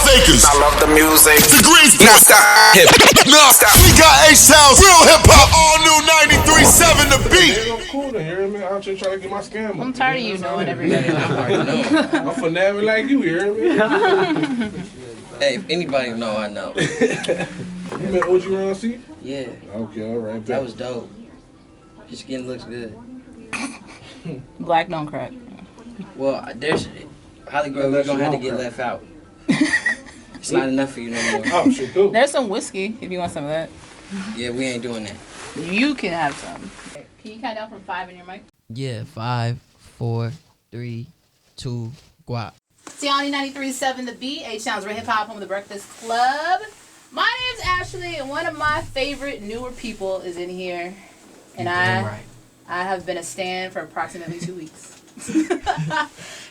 Fakers. I love the music. To Greensboro. Now stop. No, Stop. we got H-Town's real hip-hop. All new 93.7 The Beat. I'm cool to hear me. I'm just trying to get my scam. I'm tired of you knowing everybody. I'm finna like you, hear me? Hey, if anybody know, I know. You met OG Ron C? Yeah. Okay, alright. That was dope. Your skin looks good. Black don't crack. Well, there's Holly Grove, you're gonna have to get left out. It's not enough for you no more. Oh, shit, cool. There's some whiskey if you want some of that. Yeah, we ain't doing that. You can have some. Can you count down from 5 in your mic? Yeah, 5, 4, 3, 2, guap. Tiani 93.7 The Beat, H-Town's Red Hip Hop, home of the Breakfast Club. My name's Ashley, and one of my favorite newer people is in here. And I have been a stan for approximately 2 weeks.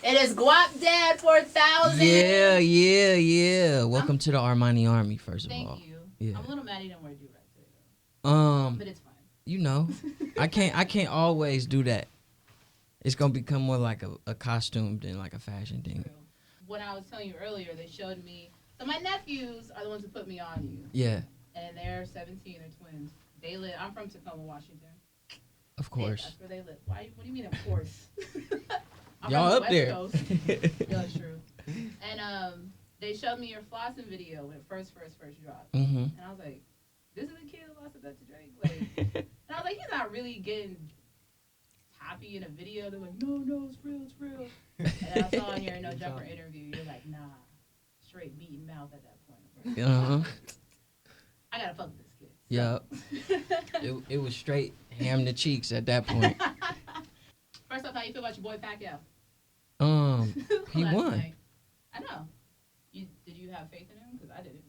It is Guapdad 4000. Yeah. Welcome to the Armani Army, first of all. Thank you. Yeah. I'm a little mad he didn't wear you right today. But it's fine. You know, I can't always do that. It's gonna become more like a costume than like a fashion thing. When I was telling you earlier, they showed me. So my nephews are the ones who put me on you. Yeah. And they're 17. They're twins. They live. I'm from Tacoma, Washington. Of course. That's where they live. Why? What do you mean, of course? I'm Y'all from up the there. West Coast. Yeah, that's true. And they showed me your Flossin video when it first dropped. Mm-hmm. And I was like, this is a kid who lost a bet to Drake. Like, and I was like, he's not really getting happy in a video. They're like, no, it's real. And I saw in your No Jumper interview, you're like, nah, straight beating mouth at that point. Uh-huh. I gotta fuck with this kid. Yep. It was straight ham in the cheeks at that point. First off, how you feel about your boy Pacquiao? He Last won. night. I know. Did you have faith in him? Because I didn't.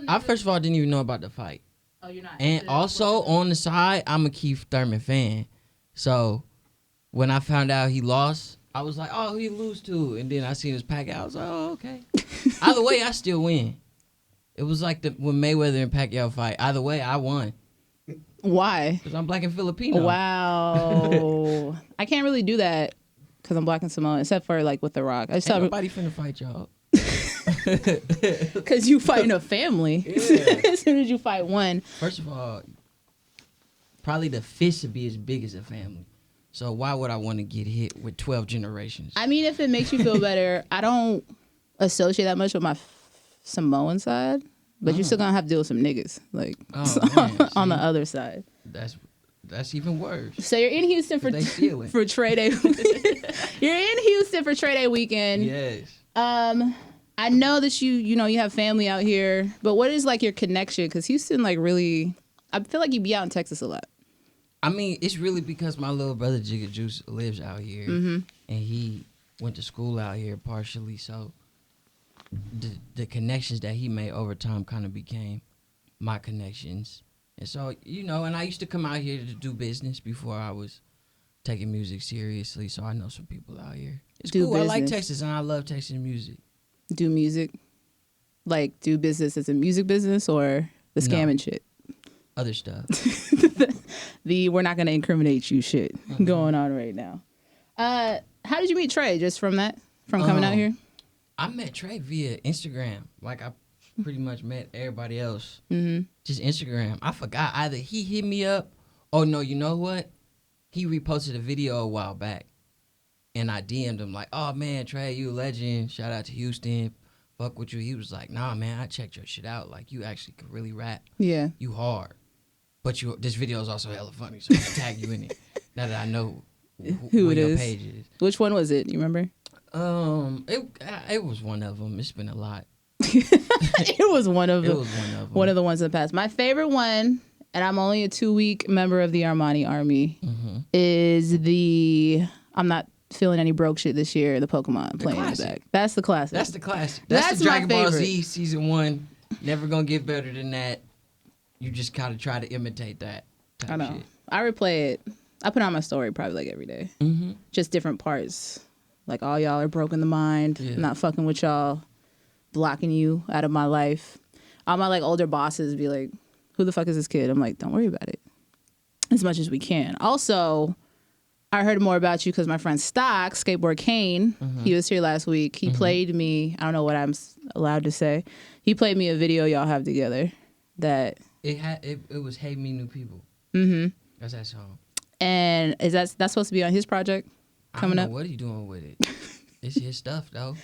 I first of all didn't even know about the fight. Oh, you're not. And also on the side, I'm a Keith Thurman fan. So when I found out he lost, I was like, oh, who he lose to? And then I seen his Pacquiao. I was like, oh, okay. Either way, I still win. It was like when Mayweather and Pacquiao fight. Either way, I won. Why? Because I'm black and Filipino. Wow. I can't really do that because I'm black and Samoan, except for like with The Rock. I just Ain't nobody finna fight y'all. because you fight in a family. Yeah. As soon as you fight one. First of all, probably the fist would be as big as a family. So why would I want to get hit with 12 generations? I mean, if it makes you feel better, I don't associate that much with my Samoan side. But you're still gonna have to deal with some niggas, like on the other side. That's even worse. So you're in Houston for Trey Day. You're in Houston for Trey Day weekend. Yes. I know that you have family out here, but what is like your connection? Because Houston, like really, I feel like you be out in Texas a lot. I mean, it's really because my little brother Jigga Juice lives out here, and he went to school out here partially, so. The connections that he made over time kind of became my connections. And so, and I used to come out here to do business before I was taking music seriously. So I know some people out here. It's cool. Business. I like Texas and I love Texas music. Do music? Like do business as a music business or the scamming shit? Other stuff. The we're not going to incriminate you shit going on right now. How did you meet Trey? Just from coming out here? I met Trey via Instagram. Like I pretty much met everybody else. Just Instagram. I forgot. Either he hit me up. Oh, no, you know what? He reposted a video a while back. And I DM'd him like, oh, man, Trey, you a legend. Shout out to Houston. Fuck with you. He was like, nah, man, I checked your shit out. Like, you actually could really rap. Yeah. You hard. But this video is also hella funny, so I can tag you in it. Now that I know who your page is. Which one was it? You remember? It was one of them. It's been a lot. It was one of them. It was one of them. One of the ones in the past. My favorite one, and I'm only a 2-week member of the Armani Army, is I'm not feeling any broke shit this year. The Pokemon playing in the back. That's the classic. That's the classic. That's the Dragon Ball Z season 1. Never gonna get better than that. You just gotta try to imitate that. I know. Shit. I replay it. I put on my story probably like every day. Just different parts. Like all y'all are broken the mind. Yeah. Not fucking with y'all. Blocking you out of my life. All my like older bosses be like, who the fuck is this kid? I'm like, don't worry about it. As much as we can. Also, I heard more about you because my friend Stock, Skateboard Kane, he was here last week. He played me. I don't know what allowed to say. He played me a video y'all have together that It was Hey Me New People. mm-hmm. That's that song. And is that's supposed to be on his project coming I up? don't know what he doing with it. It's his stuff though.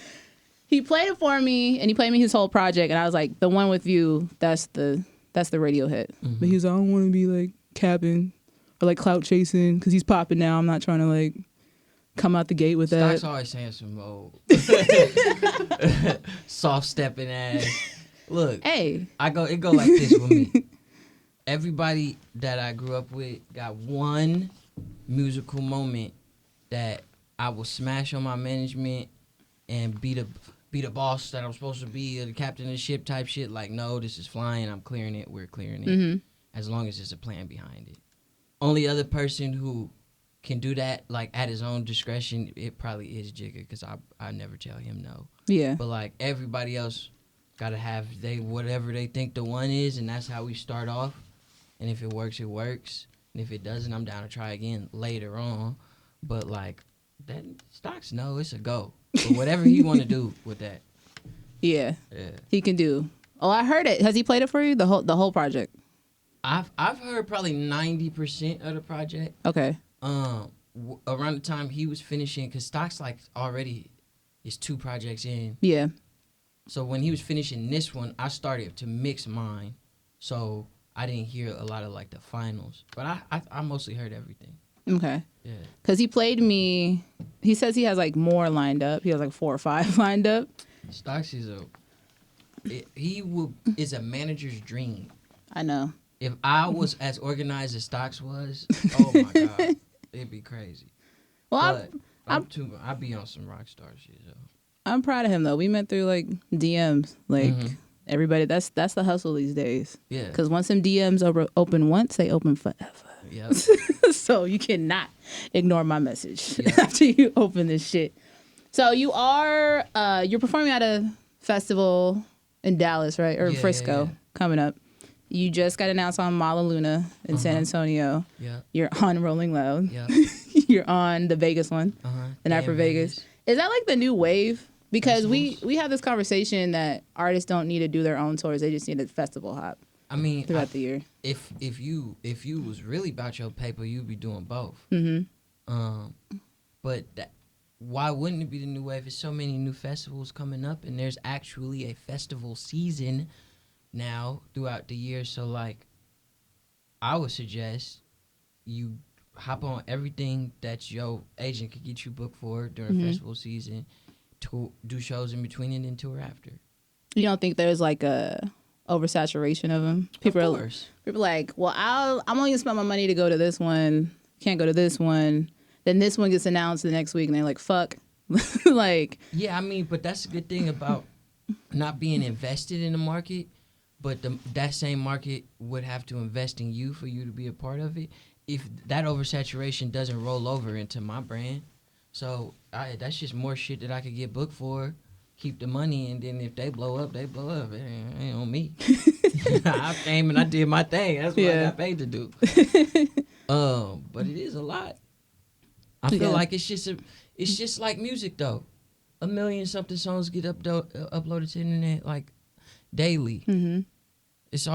He played it for me, and he played me his whole project, and I was like, the one with you, that's the radio hit. Mm-hmm. But he was like, I don't want to be like capping or like clout chasing because he's popping now. I'm not trying to like come out the gate with Stock's that. always saying some old soft stepping ass. Look, Hey, it go like this with me. Everybody that I grew up with got one musical moment that I will smash on my management and be the boss that I'm supposed to be, or the captain of the ship type shit. Like, no, this is flying. I'm clearing it. We're clearing it. mm-hmm. As long as there's a plan behind it. Only other person who can do that, like, at his own discretion, it probably is Jigga, because I never tell him no. Yeah. But, like, everybody else gotta have whatever they think the one is, and that's how we start off. And if it works, it works. And if it doesn't, I'm down to try again later on. But, like, that Stocks, no, it's a go. But whatever he want to do with that. Yeah. Yeah. He can do. Oh, I heard it. Has he played it for you? The whole project? I've heard probably 90% of the project. Okay. Around the time he was finishing, because Stocks like already is 2 projects in. Yeah. So when he was finishing this one, I started to mix mine. So I didn't hear a lot of like the finals, but I mostly heard everything. Okay. Yeah. Because he played me. He says he has like more lined up. He has like 4 or 5 lined up. Stocks is is a manager's dream. I know. If I was as organized as Stocks was, oh my god, it'd be crazy. Well, But I'd be on some rock star shit. So. I'm proud of him though. We met through like DMs. Like everybody, that's the hustle these days. Yeah. Because once them DMs open once, they open forever. Yep. So you cannot ignore my message after you open this shit. So you're performing at a festival in Dallas, right? Or Frisco coming up. You just got announced on Mala Luna in San Antonio. Yeah. You're on Rolling Loud. Yeah. You're on the Vegas one. The night for Vegas. Is that like the new wave? Because we have this conversation that artists don't need to do their own tours. They just need a festival hop. I mean, throughout the year. If you was really about your paper, you'd be doing both. But why wouldn't it be the new wave? There's so many new festivals coming up, and there's actually a festival season now throughout the year. So like, I would suggest you hop on everything that your agent could get you booked for during festival season, to do shows in between and then tour after. You don't think there's like a oversaturation of them? People are like, well, I'm only gonna spend my money to go to this one. Can't go to this one. Then this one gets announced the next week, and they're like, fuck. Like, yeah, I mean, but that's a good thing about not being invested in the market. But that same market would have to invest in you for you to be a part of it. If that oversaturation doesn't roll over into my brand, so that's just more shit that I could get booked for, keep the money, and then if they blow up, they blow up. It ain't on me. I came and I did my thing. That's what I got paid to do. But it is a lot. I feel like it's just like music though. 1 million something songs get uploaded to the internet like daily. It's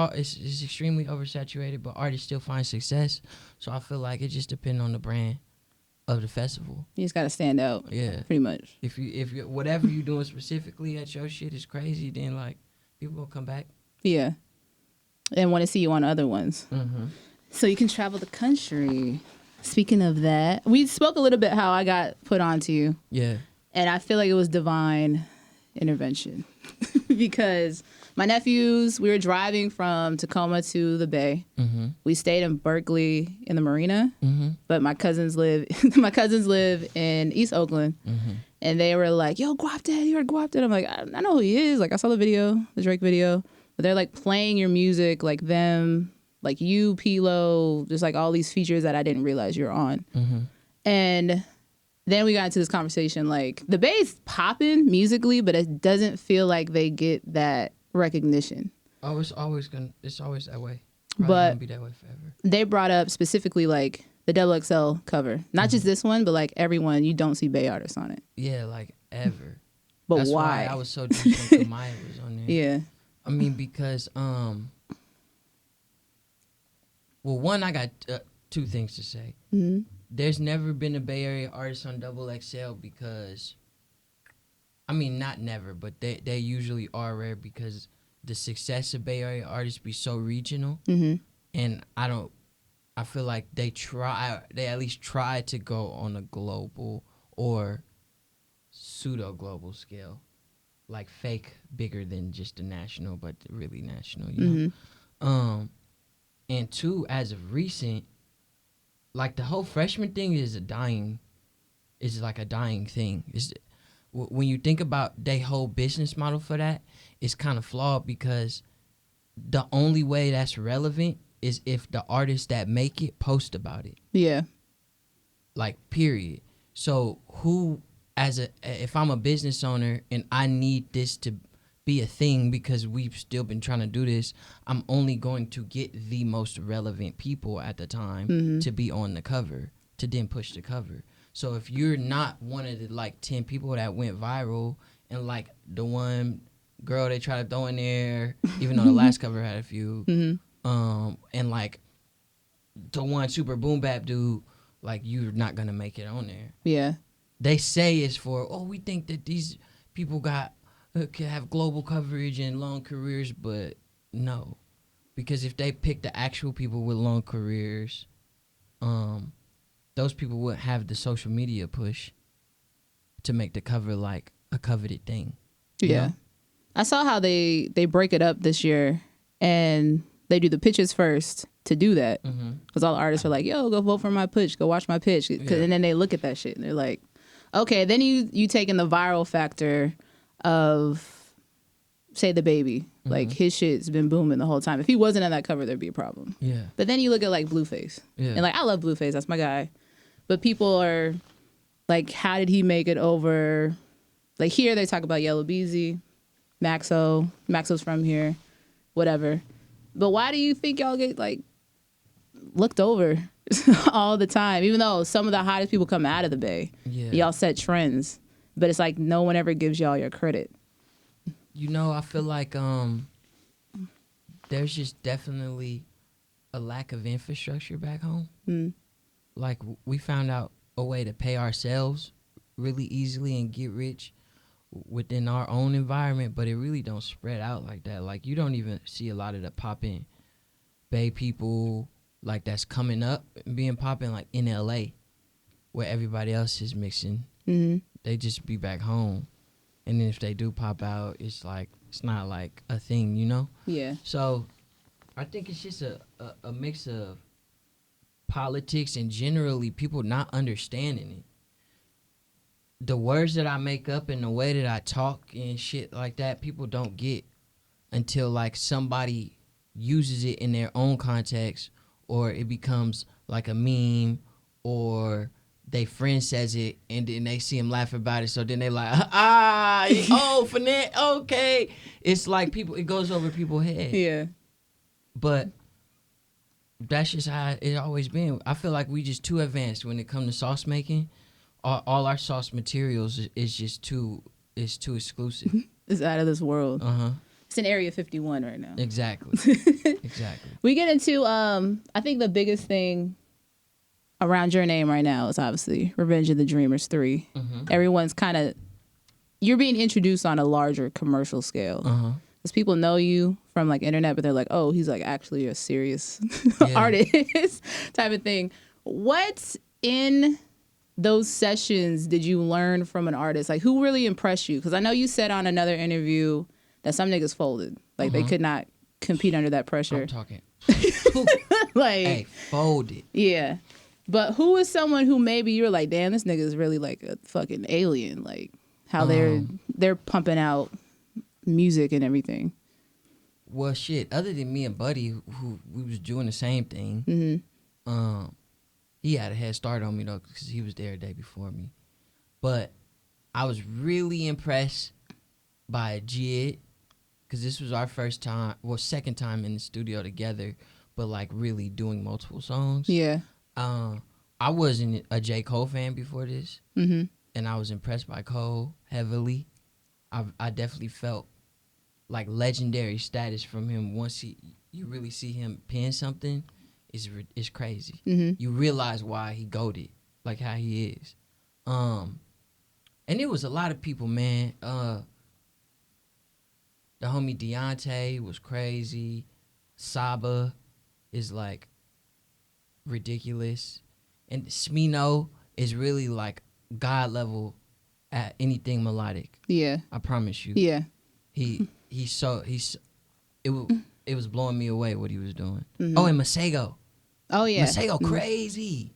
extremely oversaturated, but artists still find success. So I feel like it just depends on the brand of the festival. You just gotta stand out. Yeah, pretty much. If you whatever you doing specifically at your shit is crazy, then like people gonna come back. Yeah, and want to see you on other ones. So you can travel the country. Speaking of that, we spoke a little bit how I got put onto you. Yeah, and I feel like it was divine intervention because my nephews, we were driving from Tacoma to the Bay. We stayed in Berkeley in the marina, but my cousins live in East Oakland, and they were like, "Yo, Guapdad, you're Guapdad." I'm like, I know who he is. Like, I saw the video, the Drake video, but they're like playing your music, like them, like you, Pilo, just like all these features that I didn't realize you're on, and then we got into this conversation, like, the Bay's popping musically, but it doesn't feel like they get that recognition. Oh, it's always that way. But gonna be that way forever. They brought up specifically, like, the Double XL cover. Not just this one, but, like, everyone. You don't see Bay artists on it. Yeah, like, ever. But That's why? I was so juiced when Kamaya was on there. Yeah. I mean, because well, one, I got two things to say. Mm-hmm. There's never been a Bay Area artist on Double XL because, I mean, not never, but they usually are rare because the success of Bay Area artists be so regional, and I feel like they at least try to go on a global or pseudo global scale, like fake bigger than just a national, but really national, you know. And two, as of recent, like the whole freshman thing is like a dying thing. When you think about their whole business model for that, it's kind of flawed because the only way that's relevant is if the artists that make it post about it. Yeah. Like, period. So if I'm a business owner and I need this to be a thing because we've still been trying to do this, I'm only going to get the most relevant people at the time to be on the cover, to then push the cover. So if you're not one of the like 10 people that went viral and like the one girl they tried to throw in there, even though the last cover had a few, and like the one super boom bap dude, like you're not gonna make it on there. Yeah. They say it's for, we think that these people can have global coverage and long careers, but no. Because if they pick the actual people with long careers, those people wouldn't have the social media push to make the cover like a coveted thing. Yeah. know? I saw how they break it up this year, and they do the pitches first to do that. Because all the artists are like, yo, go vote for my pitch, go watch my pitch. And then they look at that shit and they're like, okay, then you take in the viral factor of, say, the baby. Like, his shit's been booming the whole time. If he wasn't on that cover, there'd be a problem. Yeah. But then you look at, like, Blueface. Yeah. And, like, I love Blueface. That's my guy. But people are, like, how did he make it over? Like, here they talk about Yellow Beezy, Maxo's from here, whatever. But why do you think y'all get, like, looked over all the time? Even though some of the hottest people come out of the Bay. Yeah. Y'all set trends. But it's like no one ever gives y'all your credit. You know, I feel like there's just definitely a lack of infrastructure back home. Like, we found out a way to pay ourselves really easily and get rich within our own environment, but it really don't spread out like that. Like, you don't even see a lot of the poppin' Bay people like that's coming up and being poppin' like in LA where everybody else is mixing. They just be back home. And then if they do pop out, it's like, it's not like a thing, you know? Yeah. So I think it's just a mix of politics and generally people not understanding it. The words that I make up and the way that I talk and shit like that, people don't get until like somebody uses it in their own context, or it becomes like a meme, or they friend says it and then they see him laugh about it, so then they like, finette, okay. It's like it goes over people's head. Yeah. But that's just how it always been. I feel like we just too advanced when it comes to sauce making. All our sauce materials is just too exclusive. It's out of this world. Uh-huh. It's in Area 51 right now. Exactly. Exactly. We get into, I think the biggest thing around your name right now is obviously Revenge of the Dreamers 3. Everyone's kind of, you're being introduced on a larger commercial scale. Because people know you from like internet, but they're like, oh, he's like actually a serious artist type of thing. What in those sessions did you learn from an artist? Like, who really impressed you? Because I know you said on another interview that some niggas folded. Like, they could not compete under that pressure. I'm talking. Like, Hey, folded. yeah. But who is someone who maybe you're like, damn, this nigga is really like a fucking alien. Like, how they're pumping out music and everything. Well, shit, other than me and Buddy, who we was doing the same thing, he had a head start on me, though, because he was there a day before me. But I was really impressed by Jid, because this was our second time in the studio together, but, like, really doing multiple songs. Yeah. I wasn't a J. Cole fan before this, and I was impressed by Cole heavily. I definitely felt like legendary status from him. Once you really see him pen something, it's crazy. You realize why he goated, like how he is. And it was a lot of people, man. The homie Deontay was crazy. Saba is like ridiculous, and Smino is really like god level at anything melodic. Yeah, I promise you. yeah. It was blowing me away what he was doing. Oh, and Masego. Oh yeah, Masego crazy.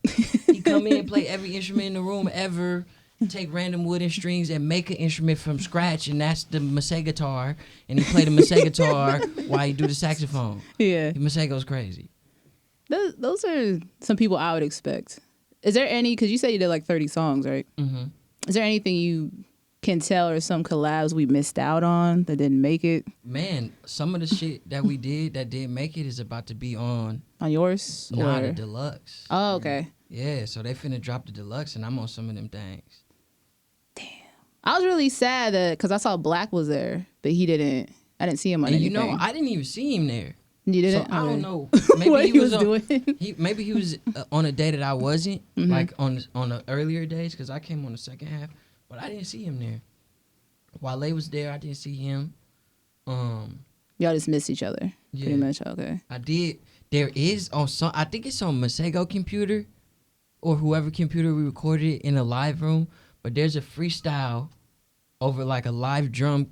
He come in and play every instrument in the room ever. Take random wooden strings and make an instrument from scratch, and that's the Masego guitar. And he play the Masego guitar while he do the saxophone. Yeah. Masego's crazy. Those are some people I would expect. Is there any? Because you said you did like 30 songs, right? Mm-hmm. Is there anything you can tell or some collabs we missed out on that didn't make it? Man, some of the shit that we did that didn't make it is about to be on yours? Nah, or? the Deluxe. Oh, okay. Yeah, so they finna drop the Deluxe, and I'm on some of them things. I was really sad that because I saw Black was there, but he didn't. I didn't see him on And anything. you know, I didn't even see him there. You didn't? So I don't know. Maybe what he was doing. Maybe he was on a day that I wasn't, like on the earlier days, because I came on the second half, but I didn't see him there. Wale was there. I didn't see him. Y'all just missed each other, pretty much. Okay. I did. There is on some. I think it's on Masego computer, or whoever computer we recorded it in a live room. But there's a freestyle over like a live drum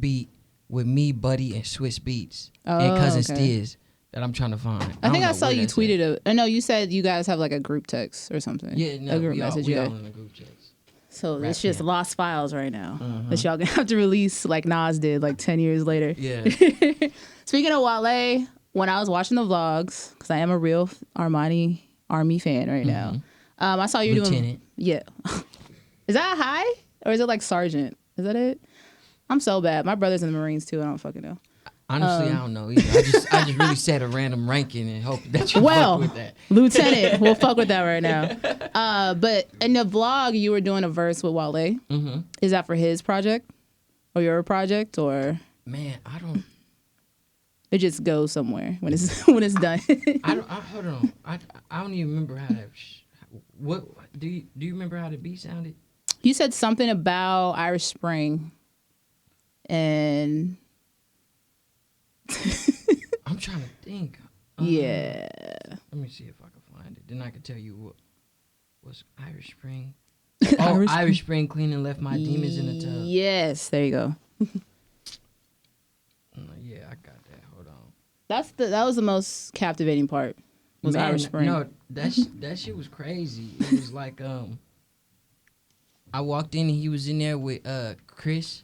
beat with me, Buddy, and Swiss Beats and Cousin Stiz that I'm trying to find. I think I saw you tweeted I know you said you guys have like a group text or something. Yeah, no, a group we message. all in a group text. So it's just lost files right now that y'all gonna have to release like Nas did like 10 years later. Yeah. Speaking of Wale, when I was watching the vlogs, because I am a real Armani Army fan right now, I saw you doing. Yeah. Is that high or is it like sergeant? Is that it? I'm so bad. My brother's in the Marines too. I don't fucking know. Honestly, I don't know either. I just really said a random ranking and hope that you fuck with that. Lieutenant, we'll fuck with that right now. But in the vlog, you were doing a verse with Wale. Mm-hmm. Is that for his project or your project or? Man, I don't. It just goes somewhere when it's done. Hold on. I don't even remember how that. What do you remember how the beat sounded? You said something about Irish Spring, and I'm trying to think. Yeah. Let me see if I can find it. Then I can tell you what's Irish Spring. Irish Spring clean and left my demons in the tub. Yes, there you go. Yeah, I got that. Hold on. That was the most captivating part. Was Irish Spring. No, that shit was crazy. It was like I walked in and he was in there with Chris,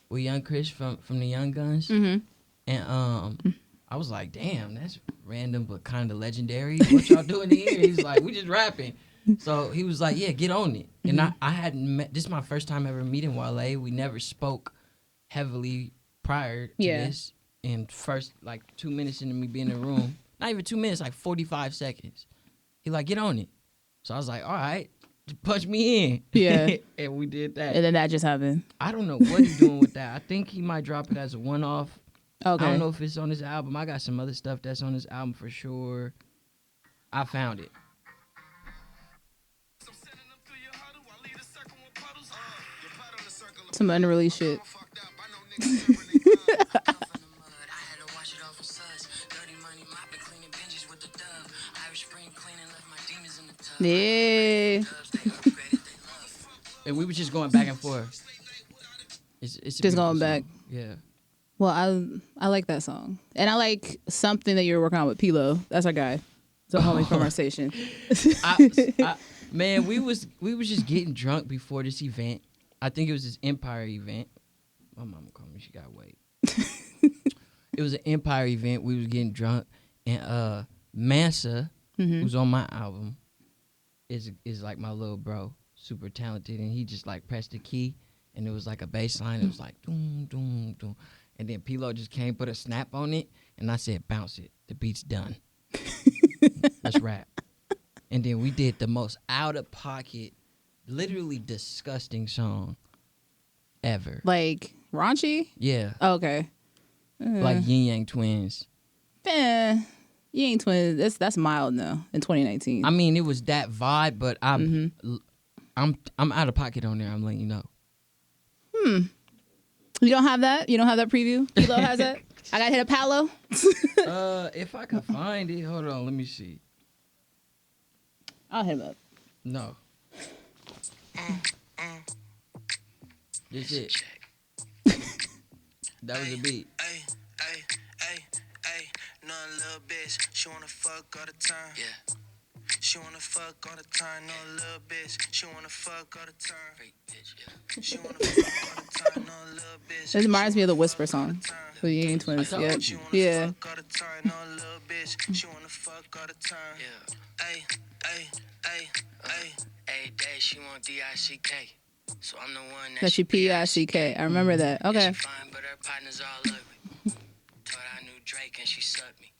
with young Chris from the Young Guns. Mm-hmm. And I was like, damn, that's random but kind of legendary. What y'all doing here? He's like, we just rapping. So he was like, yeah, get on it. Mm-hmm. And I hadn't met, this is my first time ever meeting Wale. We never spoke heavily prior to this. And first, like 2 minutes into me being in the room, not even 2 minutes, like 45 seconds. He like, get on it. So I was like, all right, punch me in. Yeah. And we did that. And then that just happened. I don't know what he's doing with that. I think he might drop it as a one-off. Okay. I don't know if it's on his album. I got some other stuff that's on his album for sure. I found it. Some unreleased shit. Yeah. And we were just going back and forth. It's just going back. Yeah. Well, I like that song. And I like something that you're working on with Pilo. That's our guy. It's a homie from our station. Man, we was just getting drunk before this event. I think it was this Empire event. My mama called me. She got to wait. It was an Empire event. We was getting drunk. And Mansa, who's on my album, is like my little bro. Super talented. And he just like pressed the key. And it was like a bass line. It was like, doom, doom, doom. And then Pilo just came, put a snap on it. And I said, bounce it. The beat's done. Let's rap. And then we did the most out-of-pocket, literally disgusting song ever. Like raunchy? Yeah. Oh, okay. Like Yin Yang Twins. You ain't twins. That's mild now in 2019. I mean, it was that vibe, but I'm out of pocket on there. I'm letting you know. You don't have that? You don't have that preview? Kilo has that? I gotta hit a Paolo. If I can find it, hold on, let me see. I'll hit him up. No. This it. That was a beat. Ay, no little bitch, she wanna fuck all the time. Yeah. She wanna fuck all the time, no little bitch. She wanna fuck all the time. Freak bitch, yeah. She wanna fuck all the time, no little bitch. This reminds me of the Whisper song. For the Yin Twins. Yeah. Yeah. Fuck all the time, no little bitch. She wanna fuck all the time. Yeah. Ay. Every day she want D-I-C-K. So I'm the one That she P-I-C-K. I remember that. Okay. She fine, but her partner's all ugly. Thought I knew Drake and she sucked me.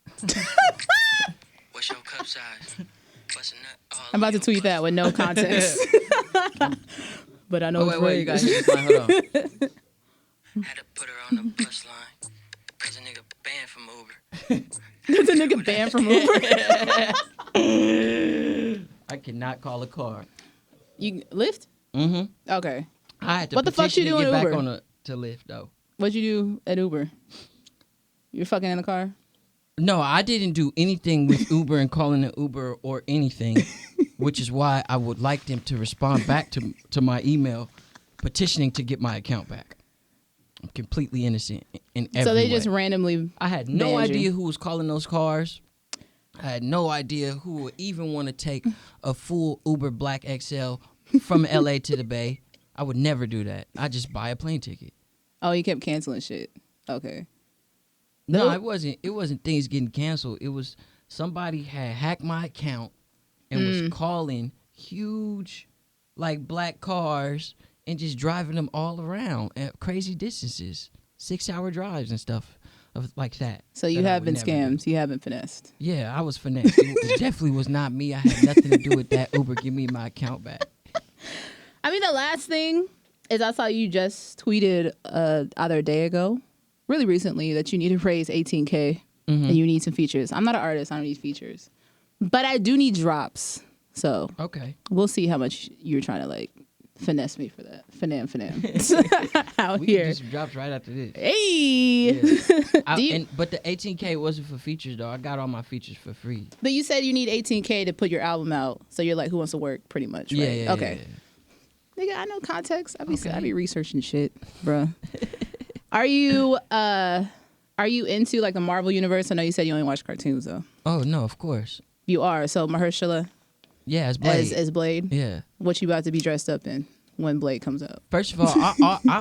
What's your cup size? What's a nut? I'm about to tweet that with no context. But I know it's wait, you guys need to find. Hold on. Had to put her on the bus line. Cause a nigga banned from Uber. There's a nigga banned from Uber. I cannot call a car. You Lyft? Mm-hmm. Okay. I had to What the fuck you petition do to in get back Uber? on to Lyft though. What'd you do at Uber? You're fucking in the car? No, I didn't do anything with Uber and calling it Uber or anything, which is why I would like them to respond back to my email petitioning to get my account back. I'm completely innocent in every So they way. just randomly I had no banned you. idea who was calling those cars. I had no idea who would even want to take a full Uber Black XL from LA to the Bay. I would never do that. I just buy a plane ticket. Oh, you kept canceling shit. Okay. No, Nope. it wasn't things getting canceled. It was somebody had hacked my account and was calling huge like black cars and just driving them all around at crazy distances, 6-hour drives and stuff of like that. So you that I have would been never do. scammed. You haven't finessed. Yeah, I was finessed. It definitely was not me. I had nothing to do with that. Uber, give me my account back. I mean, the last thing is I saw you just tweeted either a day ago, really recently, that you need to raise 18K and you need some features. I'm not an artist. I don't need features. But I do need drops. So Okay. we'll see how much you're trying to like finesse me for that. Finam. Out We here. can do some drops right after this. Hey. Yeah. But the 18K wasn't for features though. I got all my features for free. But you said you need 18K to put your album out. So you're like, who wants to work pretty much, right? Yeah. Okay. Yeah. Nigga, I know context. I be Okay. researching shit, bro. Are you into like the Marvel universe? I know you said you only watch cartoons though. Oh no, of course. You are. So Mahershala Yeah, it's Blade. as Blade. Yeah. What you about to be dressed up in when Blade comes out? First of all,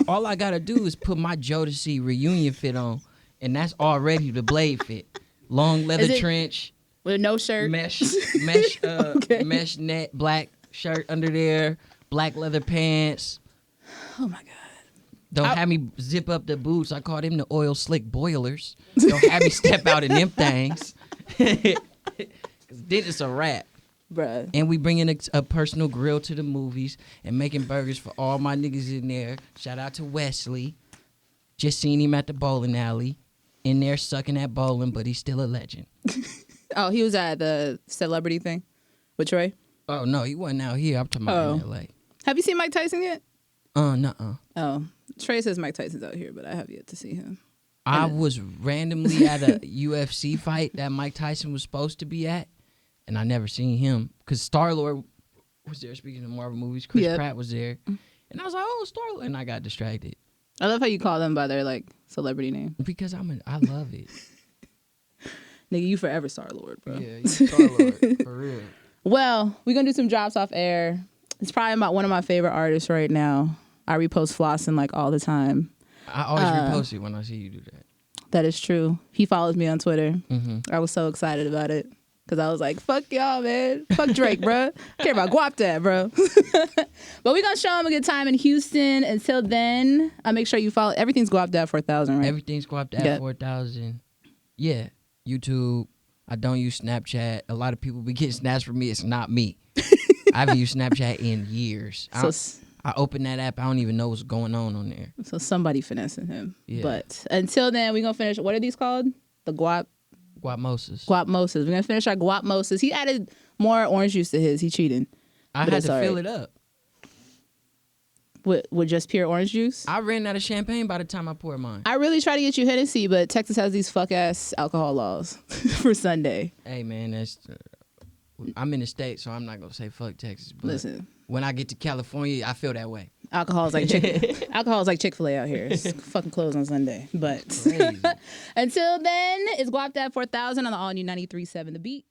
all I gotta do is put my Jodeci reunion fit on, and that's already the Blade fit. Long leather Is it- trench, With no shirt. mesh net, black shirt under there, black leather pants. Oh my god. Don't have me zip up the boots. I call them the oil slick boilers. Don't have me step out in them things. Cause then it's a wrap. Bruh. And we bringing a personal grill to the movies and making burgers for all my niggas in there. Shout out to Wesley. Just seen him at the bowling alley. In there sucking at bowling, but he's still a legend. Oh, he was at the celebrity thing with Troy. Oh, no, he wasn't out here. I'm talking about in L.A. Have you seen Mike Tyson yet? Nuh-uh. Oh, Trey says Mike Tyson's out here, but I have yet to see him. I was randomly at a UFC fight that Mike Tyson was supposed to be at, and I never seen him because Star-Lord was there speaking of Marvel movies. Chris Pratt was there. And I was like, oh, Star-Lord. And I got distracted. I love how you call them by their like celebrity name. Because I love it. Nigga, you forever Star-Lord, bro. Yeah, you Star-Lord, for real. Well, we're going to do some drops off air. It's probably one of my favorite artists right now. I repost Flossin like all the time. I always repost it when I see you do that. That is true. He follows me on Twitter. Mm-hmm. I was so excited about it because I was like, fuck y'all, man. Fuck Drake, bro. I care about Guapdad, bro. But we're going to show him a good time in Houston. Until then, make sure you follow. Everything's Guapdad 4000, right? Everything's Guapdad 4000. Yeah. YouTube. I don't use Snapchat. A lot of people be getting snaps from me. It's not me. I haven't used Snapchat in years. I open that app, I don't even know what's going on there. So somebody finessing him. Yeah. But until then, we're going to finish. What are these called? The Guapmosas. Guapmosas. We're going to finish our Guapmosas. He added more orange juice to his. He cheating. I But had it's to all fill right. it up. With just pure orange juice? I ran out of champagne by the time I poured mine. I really try to get you Hennessy, but Texas has these fuck-ass alcohol laws for Sunday. Hey, man, that's... I'm in the States, so I'm not going to say fuck Texas. But Listen. when I get to California, I feel that way. Alcohol is like Chick-fil-A out here. It's fucking closed on Sunday. But Crazy. until then, it's Guapdad 4000 on the all-new 93.7 The Beat.